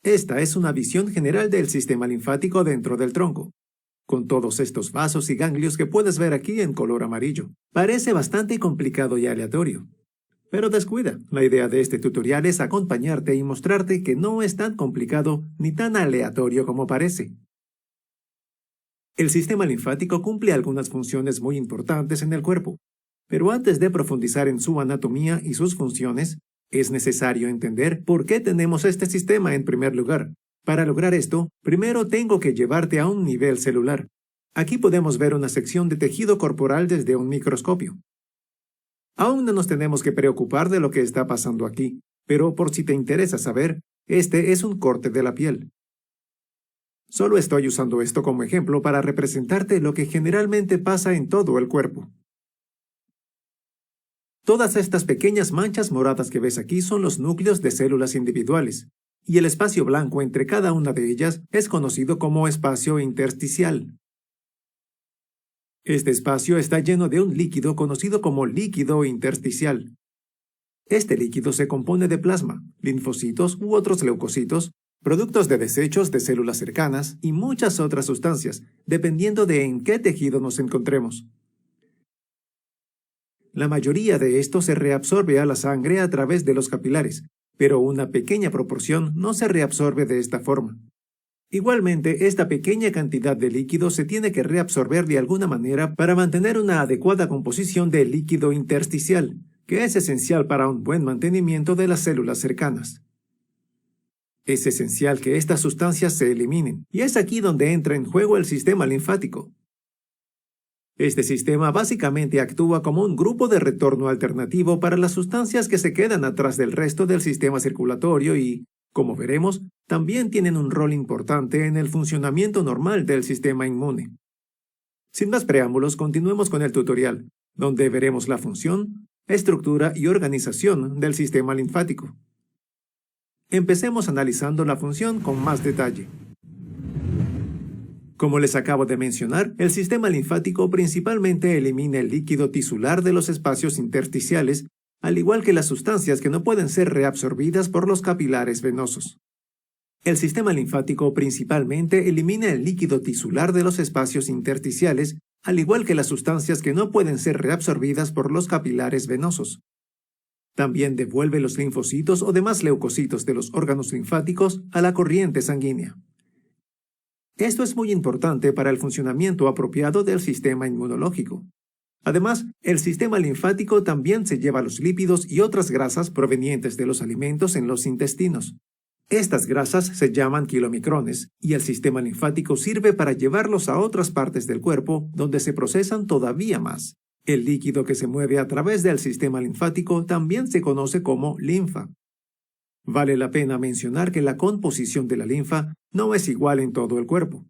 Esta es una visión general del sistema linfático dentro del tronco, con todos estos vasos y ganglios que puedes ver aquí en color amarillo. Parece bastante complicado y aleatorio. Pero descuida, la idea de este tutorial es acompañarte y mostrarte que no es tan complicado ni tan aleatorio como parece. El sistema linfático cumple algunas funciones muy importantes en el cuerpo, pero antes de profundizar en su anatomía y sus funciones, es necesario entender por qué tenemos este sistema en primer lugar. Para lograr esto, primero tengo que llevarte a un nivel celular. Aquí podemos ver una sección de tejido corporal desde un microscopio. Aún no nos tenemos que preocupar de lo que está pasando aquí, pero por si te interesa saber, este es un corte de la piel. Solo estoy usando esto como ejemplo para representarte lo que generalmente pasa en todo el cuerpo. Todas estas pequeñas manchas moradas que ves aquí son los núcleos de células individuales, y el espacio blanco entre cada una de ellas es conocido como espacio intersticial. Este espacio está lleno de un líquido conocido como líquido intersticial. Este líquido se compone de plasma, linfocitos u otros leucocitos, productos de desechos de células cercanas y muchas otras sustancias, dependiendo de en qué tejido nos encontremos. La mayoría de esto se reabsorbe a la sangre a través de los capilares, pero una pequeña proporción no se reabsorbe de esta forma. Igualmente, esta pequeña cantidad de líquido se tiene que reabsorber de alguna manera para mantener una adecuada composición del líquido intersticial, que es esencial para un buen mantenimiento de las células cercanas. Es esencial que estas sustancias se eliminen, y es aquí donde entra en juego el sistema linfático. Este sistema básicamente actúa como un grupo de retorno alternativo para las sustancias que se quedan atrás del resto del sistema circulatorio y, como veremos, también tienen un rol importante en el funcionamiento normal del sistema inmune. Sin más preámbulos, continuemos con el tutorial, donde veremos la función, estructura y organización del sistema linfático. Empecemos analizando la función con más detalle. Como les acabo de mencionar, el sistema linfático principalmente elimina el líquido tisular de los espacios intersticiales, al igual que las sustancias que no pueden ser reabsorbidas por los capilares venosos. El sistema linfático principalmente elimina el líquido tisular de los espacios intersticiales, al igual que las sustancias que no pueden ser reabsorbidas por los capilares venosos. También devuelve los linfocitos o demás leucocitos de los órganos linfáticos a la corriente sanguínea. Esto es muy importante para el funcionamiento apropiado del sistema inmunológico. Además, el sistema linfático también se lleva los lípidos y otras grasas provenientes de los alimentos en los intestinos. Estas grasas se llaman kilomicrones y el sistema linfático sirve para llevarlos a otras partes del cuerpo donde se procesan todavía más. El líquido que se mueve a través del sistema linfático también se conoce como linfa. Vale la pena mencionar que la composición de la linfa no es igual en todo el cuerpo.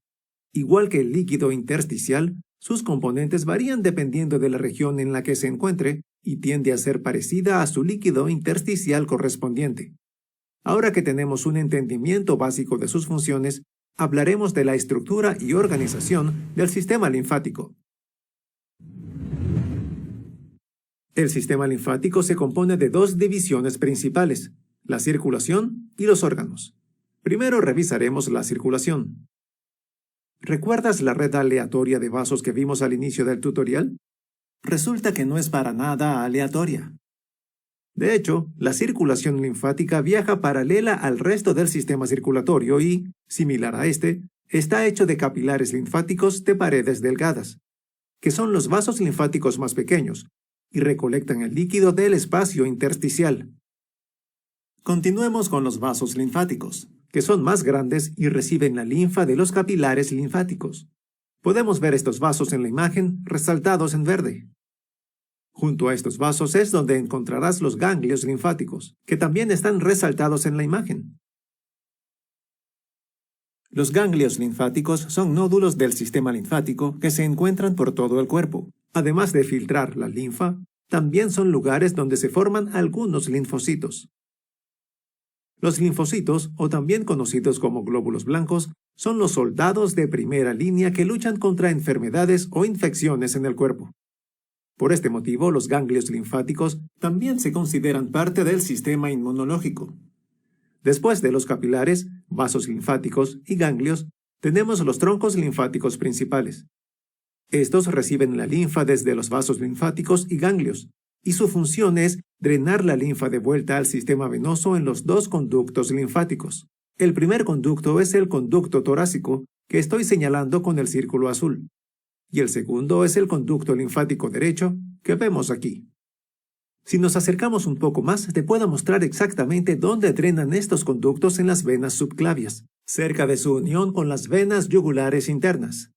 Igual que el líquido intersticial, sus componentes varían dependiendo de la región en la que se encuentre y tiende a ser parecida a su líquido intersticial correspondiente. Ahora que tenemos un entendimiento básico de sus funciones, hablaremos de la estructura y organización del sistema linfático. El sistema linfático se compone de dos divisiones principales: la circulación y los órganos. Primero revisaremos la circulación. ¿Recuerdas la red aleatoria de vasos que vimos al inicio del tutorial? Resulta que no es para nada aleatoria. De hecho, la circulación linfática viaja paralela al resto del sistema circulatorio y, similar a este, está hecho de capilares linfáticos de paredes delgadas, que son los vasos linfáticos más pequeños, y recolectan el líquido del espacio intersticial. Continuemos con los vasos linfáticos, que son más grandes y reciben la linfa de los capilares linfáticos. Podemos ver estos vasos en la imagen, resaltados en verde. Junto a estos vasos es donde encontrarás los ganglios linfáticos, que también están resaltados en la imagen. Los ganglios linfáticos son nódulos del sistema linfático que se encuentran por todo el cuerpo. Además de filtrar la linfa, también son lugares donde se forman algunos linfocitos. Los linfocitos, o también conocidos como glóbulos blancos, son los soldados de primera línea que luchan contra enfermedades o infecciones en el cuerpo. Por este motivo, los ganglios linfáticos también se consideran parte del sistema inmunológico. Después de los capilares, vasos linfáticos y ganglios, tenemos los troncos linfáticos principales. Estos reciben la linfa desde los vasos linfáticos y ganglios, y su función es drenar la linfa de vuelta al sistema venoso en los dos conductos linfáticos. El primer conducto es el conducto torácico, que estoy señalando con el círculo azul, y el segundo es el conducto linfático derecho, que vemos aquí. Si nos acercamos un poco más, te puedo mostrar exactamente dónde drenan estos conductos en las venas subclavias, cerca de su unión con las venas yugulares internas.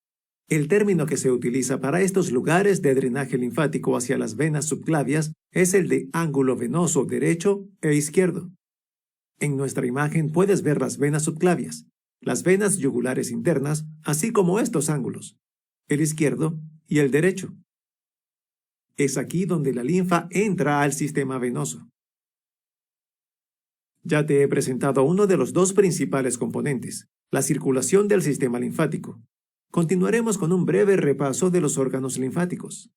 El término que se utiliza para estos lugares de drenaje linfático hacia las venas subclavias es el de ángulo venoso derecho e izquierdo. En nuestra imagen puedes ver las venas subclavias, las venas yugulares internas, así como estos ángulos, el izquierdo y el derecho. Es aquí donde la linfa entra al sistema venoso. Ya te he presentado uno de los dos principales componentes, la circulación del sistema linfático. Continuaremos con un breve repaso de los órganos linfáticos.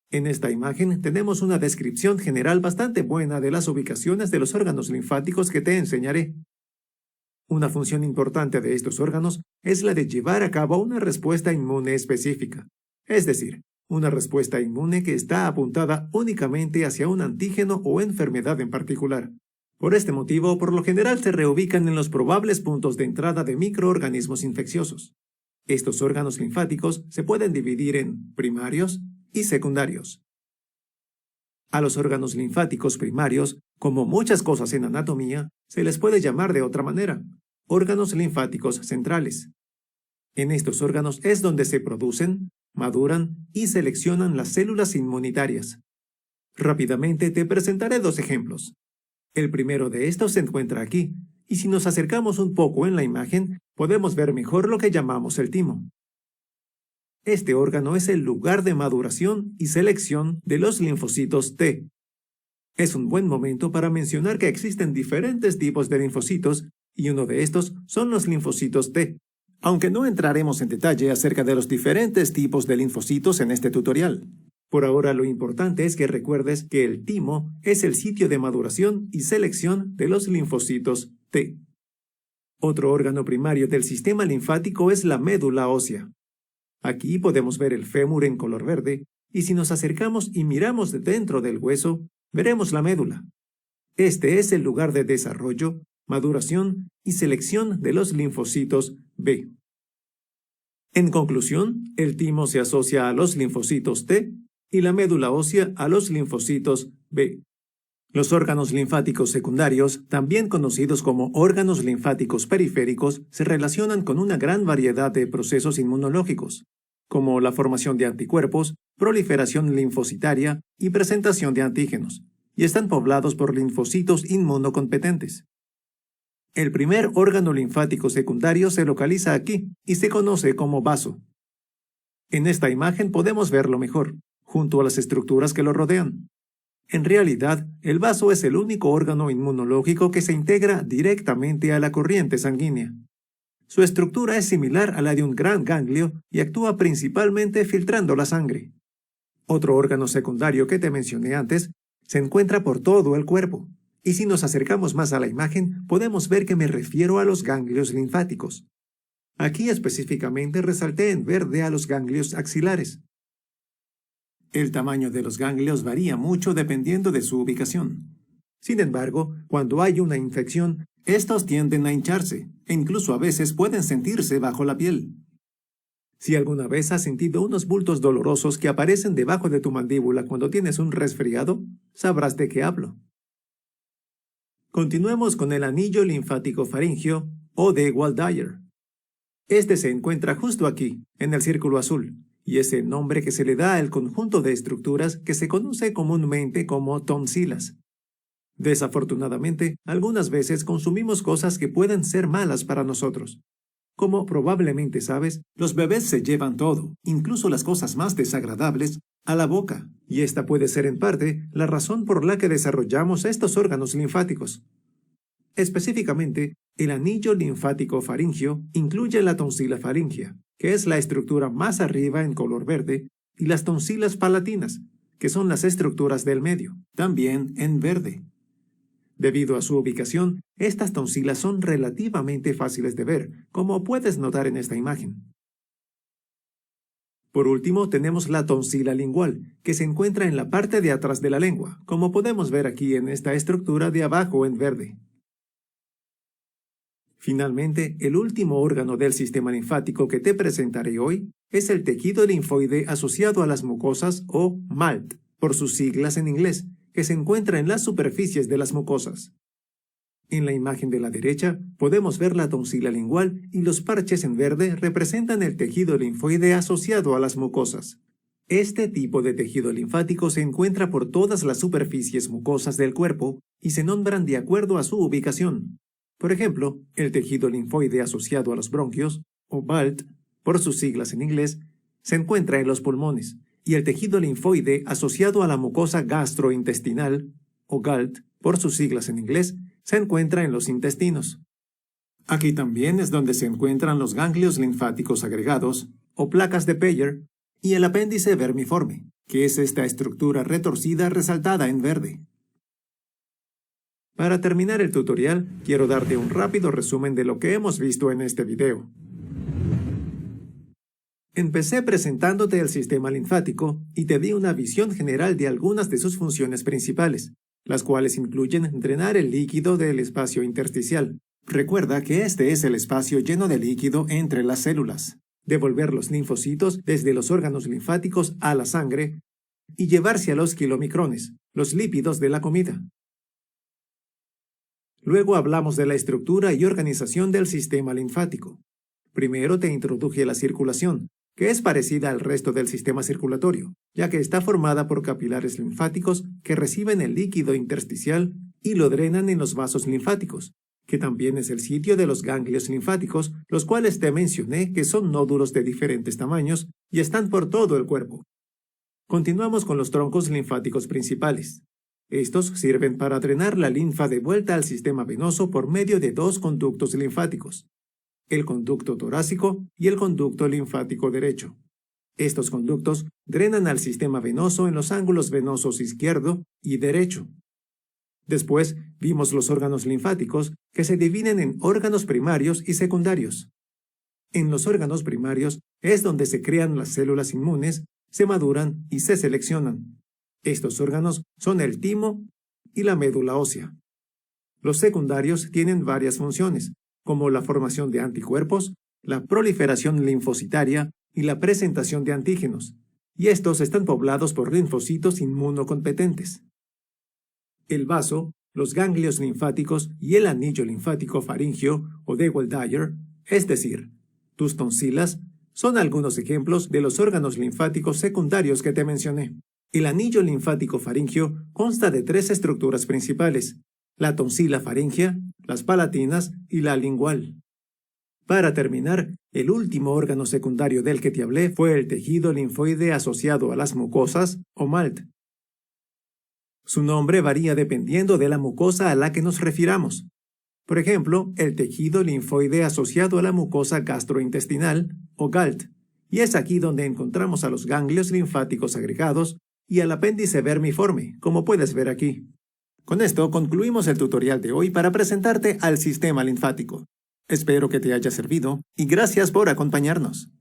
En esta imagen tenemos una descripción general bastante buena de las ubicaciones de los órganos linfáticos que te enseñaré. Una función importante de estos órganos es la de llevar a cabo una respuesta inmune específica, es decir, una respuesta inmune que está apuntada únicamente hacia un antígeno o enfermedad en particular. Por este motivo, por lo general se reubican en los probables puntos de entrada de microorganismos infecciosos. Estos órganos linfáticos se pueden dividir en primarios y secundarios. A los órganos linfáticos primarios, como muchas cosas en anatomía, se les puede llamar de otra manera, órganos linfáticos centrales. En estos órganos es donde se producen, maduran y seleccionan las células inmunitarias. Rápidamente te presentaré dos ejemplos. El primero de estos se encuentra aquí, y si nos acercamos un poco en la imagen, podemos ver mejor lo que llamamos el timo. Este órgano es el lugar de maduración y selección de los linfocitos T. Es un buen momento para mencionar que existen diferentes tipos de linfocitos, y uno de estos son los linfocitos T, aunque no entraremos en detalle acerca de los diferentes tipos de linfocitos en este tutorial. Por ahora lo importante es que recuerdes que el timo es el sitio de maduración y selección de los linfocitos T. Otro órgano primario del sistema linfático es la médula ósea. Aquí podemos ver el fémur en color verde, y si nos acercamos y miramos dentro del hueso, veremos la médula. Este es el lugar de desarrollo, maduración y selección de los linfocitos B. En conclusión, el timo se asocia a los linfocitos T y la médula ósea a los linfocitos B. Los órganos linfáticos secundarios, también conocidos como órganos linfáticos periféricos, se relacionan con una gran variedad de procesos inmunológicos, como la formación de anticuerpos, proliferación linfocitaria y presentación de antígenos, y están poblados por linfocitos inmunocompetentes. El primer órgano linfático secundario se localiza aquí y se conoce como vaso. En esta imagen podemos verlo mejor, junto a las estructuras que lo rodean. En realidad, el vaso es el único órgano inmunológico que se integra directamente a la corriente sanguínea. Su estructura es similar a la de un gran ganglio y actúa principalmente filtrando la sangre. Otro órgano secundario que te mencioné antes se encuentra por todo el cuerpo, y si nos acercamos más a la imagen podemos ver que me refiero a los ganglios linfáticos. Aquí específicamente resalté en verde a los ganglios axilares. El tamaño de los ganglios varía mucho dependiendo de su ubicación. Sin embargo, cuando hay una infección, estos tienden a hincharse, e incluso a veces pueden sentirse bajo la piel. Si alguna vez has sentido unos bultos dolorosos que aparecen debajo de tu mandíbula cuando tienes un resfriado, sabrás de qué hablo. Continuemos con el anillo linfático faríngeo o de Waldeyer. Este se encuentra justo aquí, en el círculo azul, y es el nombre que se le da al conjunto de estructuras que se conoce comúnmente como tonsilas. Desafortunadamente, algunas veces consumimos cosas que pueden ser malas para nosotros. Como probablemente sabes, los bebés se llevan todo, incluso las cosas más desagradables, a la boca, y esta puede ser en parte la razón por la que desarrollamos estos órganos linfáticos. Específicamente, el anillo linfático faríngeo incluye la tonsila faríngea, que es la estructura más arriba en color verde, y las tonsilas palatinas, que son las estructuras del medio, también en verde. Debido a su ubicación, estas tonsilas son relativamente fáciles de ver, como puedes notar en esta imagen. Por último, tenemos la tonsila lingual, que se encuentra en la parte de atrás de la lengua, como podemos ver aquí en esta estructura de abajo en verde. Finalmente, el último órgano del sistema linfático que te presentaré hoy es el tejido linfoide asociado a las mucosas o MALT, por sus siglas en inglés, que se encuentra en las superficies de las mucosas. En la imagen de la derecha podemos ver la tonsila lingual y los parches en verde representan el tejido linfoide asociado a las mucosas. Este tipo de tejido linfático se encuentra por todas las superficies mucosas del cuerpo y se nombran de acuerdo a su ubicación. Por ejemplo, el tejido linfoide asociado a los bronquios, o BALT, por sus siglas en inglés, se encuentra en los pulmones, y el tejido linfoide asociado a la mucosa gastrointestinal, o GALT, por sus siglas en inglés, se encuentra en los intestinos. Aquí también es donde se encuentran los ganglios linfáticos agregados, o placas de Peyer, y el apéndice vermiforme, que es esta estructura retorcida resaltada en verde. Para terminar el tutorial, quiero darte un rápido resumen de lo que hemos visto en este video. Empecé presentándote el sistema linfático y te di una visión general de algunas de sus funciones principales, las cuales incluyen drenar el líquido del espacio intersticial. Recuerda que este es el espacio lleno de líquido entre las células, devolver los linfocitos desde los órganos linfáticos a la sangre y llevarse a los kilomicrones, los lípidos de la comida. Luego hablamos de la estructura y organización del sistema linfático. Primero te introduje la circulación, que es parecida al resto del sistema circulatorio, ya que está formada por capilares linfáticos que reciben el líquido intersticial y lo drenan en los vasos linfáticos, que también es el sitio de los ganglios linfáticos, los cuales te mencioné que son nódulos de diferentes tamaños y están por todo el cuerpo. Continuamos con los troncos linfáticos principales. Estos sirven para drenar la linfa de vuelta al sistema venoso por medio de dos conductos linfáticos, el conducto torácico y el conducto linfático derecho. Estos conductos drenan al sistema venoso en los ángulos venosos izquierdo y derecho. Después vimos los órganos linfáticos, que se dividen en órganos primarios y secundarios. En los órganos primarios es donde se crean las células inmunes, se maduran y se seleccionan. Estos órganos son el timo y la médula ósea. Los secundarios tienen varias funciones, como la formación de anticuerpos, la proliferación linfocitaria y la presentación de antígenos, y estos están poblados por linfocitos inmunocompetentes. El vaso, los ganglios linfáticos y el anillo linfático faríngeo o de Waldeyer, es decir, tus tonsilas, son algunos ejemplos de los órganos linfáticos secundarios que te mencioné. El anillo linfático faríngeo consta de tres estructuras principales: la tonsila faríngea, las palatinas y la lingual. Para terminar, el último órgano secundario del que te hablé fue el tejido linfoide asociado a las mucosas, o MALT. Su nombre varía dependiendo de la mucosa a la que nos refiramos. Por ejemplo, el tejido linfoide asociado a la mucosa gastrointestinal, o GALT, y es aquí donde encontramos a los ganglios linfáticos agregados y al apéndice vermiforme, como puedes ver aquí. Con esto concluimos el tutorial de hoy para presentarte al sistema linfático. Espero que te haya servido y gracias por acompañarnos.